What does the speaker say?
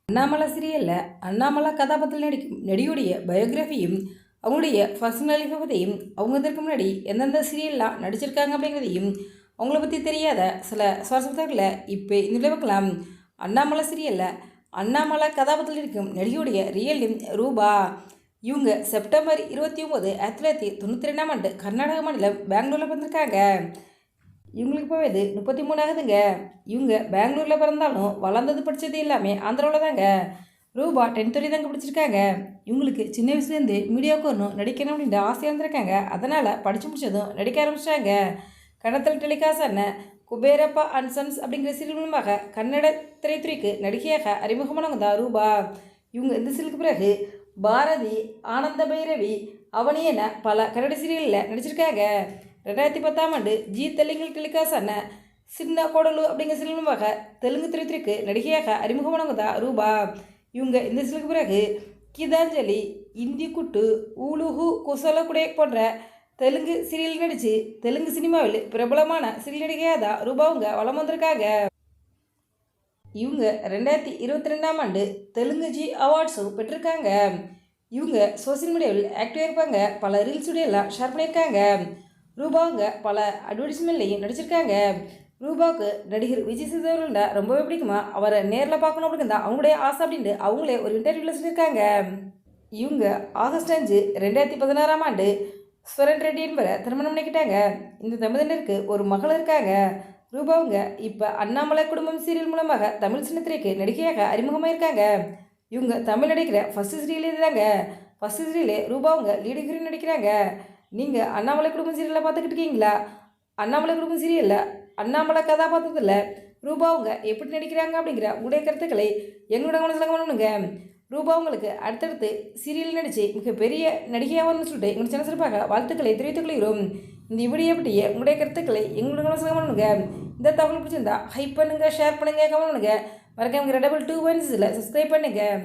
அண்ணாமலை சீரியலில் அண்ணாமலை கதாபாத்திரத்தில் நடிக்கும் நடிகையுடைய பயோகிராஃபியும் அவங்களுடைய பர்சனல் லைஃப்பை பற்றியும் அவங்க இதற்கு முன்னாடி எந்தெந்த சீரியல்லாம் நடிச்சிருக்காங்க அப்படிங்கிறதையும் அவங்கள பற்றி தெரியாத சில சுவாரஸ்யங்களை இப்போ இந்த பார்க்கலாம். அண்ணாமலை சீரியலில் அண்ணாமலை கதாபாத்திரத்தில் இருக்கும் நடிகையுடைய ரியல் நேம் ரூபா. இவங்க செப்டம்பர் 29, 1992ஆம் ஆண்டு கர்நாடக மாநிலம் பெங்களூரில் பிறந்திருக்காங்க. இவங்களுக்கு வயது 33 ஆகுதுங்க. இவங்க பெங்களூரில் பிறந்தாலும் வளர்ந்தது படித்தது எல்லாமே ஆந்திராவில் தாங்க. ரூபா 10th வரை தாங்க படிச்சிருக்காங்க. இவங்களுக்கு சின்ன வயசுலேருந்து மீடியாவுக்கு வரணும் நடிக்கணும் அப்படின்ற ஆசையாக இருந்திருக்காங்க. அதனால் படித்து முடிச்சதும் நடிக்க ஆரம்பிச்சிட்டாங்க. கன்னத்தில் டெலிகாஸ்ட் குபேரப்பா அண்ட் சன்ஸ் அப்படிங்கிற சீரியல் மூலமாக கன்னட திரைத்துறைக்கு நடிகையாக அறிமுகமானவங்க தான் ரூபா. இவங்க இந்த சீரியலுக்கு பிறகு பாரதி, ஆனந்த பைரவி, அவனி என பல கன்னட சீரியலில் நடிச்சிருக்காங்க. 2010ஆம் ஆண்டு ஜி தெலுங்கில் டெலிகாஸ்ட் சின்ன கோடலு அப்படிங்கிற சீரியல் மூலமாக தெலுங்கு திரைத்துறைக்கு நடிகையாக அறிமுகமானவங்க தான் ரூபா. இவங்க இந்த சீரியலுக்கு பிறகு கீதாஞ்சலி, இந்தி குட்டு, ஊலுஹு குசலகுடே போன்ற தெலுங்கு சீரியல் நடித்து தெலுங்கு சினிமாவில் பிரபலமான சீரியல் நடிகையாக தான் ரூபாவுங்க வளம் வந்திருக்காங்க. இவங்க 2022ஆம் ஆண்டு தெலுங்கு ஜி அவார்ட்ஸும் பெற்றிருக்காங்க. இவங்க சோசியல் மீடியாவில் ஆக்டிவாக இருப்பாங்க. பல ரீல்ஸ் வீடியோலாம் ஷேர் பண்ணியிருக்காங்க. ரூபாவுங்க பல அட்வர்டைஸ்மெண்ட்லையும் நடிச்சிருக்காங்க. ரூபாவுக்கு நடிகர் விஜய் சேதுபதியோட ரொம்பவே பிடிக்குமா, அவரை நேரில் பார்க்கணும் அப்படின்னு தான் அவங்களுடைய ஆசை அப்படின்ட்டு அவங்களே ஒரு இன்டர்வியூவில் சொல்லியிருக்காங்க. இவங்க ஆகஸ்ட் 5, 2016ஆம் ஆண்டு ஸ்வரன் ரெட்டி என்பவரை திருமணம் பண்ணிக்கிட்டாங்க. இந்த தம்பதியினருக்கு ஒரு மகள் இருக்காங்க. ரூபாவுங்க இப்போ அண்ணாமலை குடும்பம் சீரியல் மூலமாக தமிழ் சின்னத்திரைக்கு நடிகையாக அறிமுகமாக இருக்காங்க. இவங்க தமிழ் நடிக்கிற ஃபஸ்ட்டு சீரியல் இதுதாங்க. ஃபஸ்ட்டு சீரியலே ரூபாவுங்க லீடு ஹீரோயின் நடிக்கிறாங்க. நீங்கள் அண்ணாமலை குடும்பம் சீரியலில் பார்த்துக்கிட்டு இருக்கீங்களா? அண்ணாமலை குடும்பம் சீரியலில் அண்ணாமலை கதாபாத்திரத்தில் ரூபாவுங்க எப்படி நடிக்கிறாங்க அப்படிங்கிற உங்களுடைய கருத்துக்களை எங்களோட கவனத்தில் பண்ணணுங்க. ரூபாவுங்களுக்கு அடுத்தடுத்து சீரியல் நடித்து மிகப்பெரிய நடிகையாக வரணும்னு சொல்லிட்டு எங்களோட சேனல் சிறப்பாக வாழ்த்துக்களை தெரிவித்துக் கொள்கிறோம். இந்த வீடியோ பற்றிய உங்களுடைய கருத்துக்களை எங்களோட கவனத்தில் பண்ணணுங்க. இந்த தகவல் பிடிச்சிருந்தா ஹைப் பண்ணுங்கள், ஷேர் பண்ணுங்கள், கமெண்ட் பண்ணுங்கள். மறக்காம 222 சப்ஸ்கிரைப் பண்ணுங்கள்.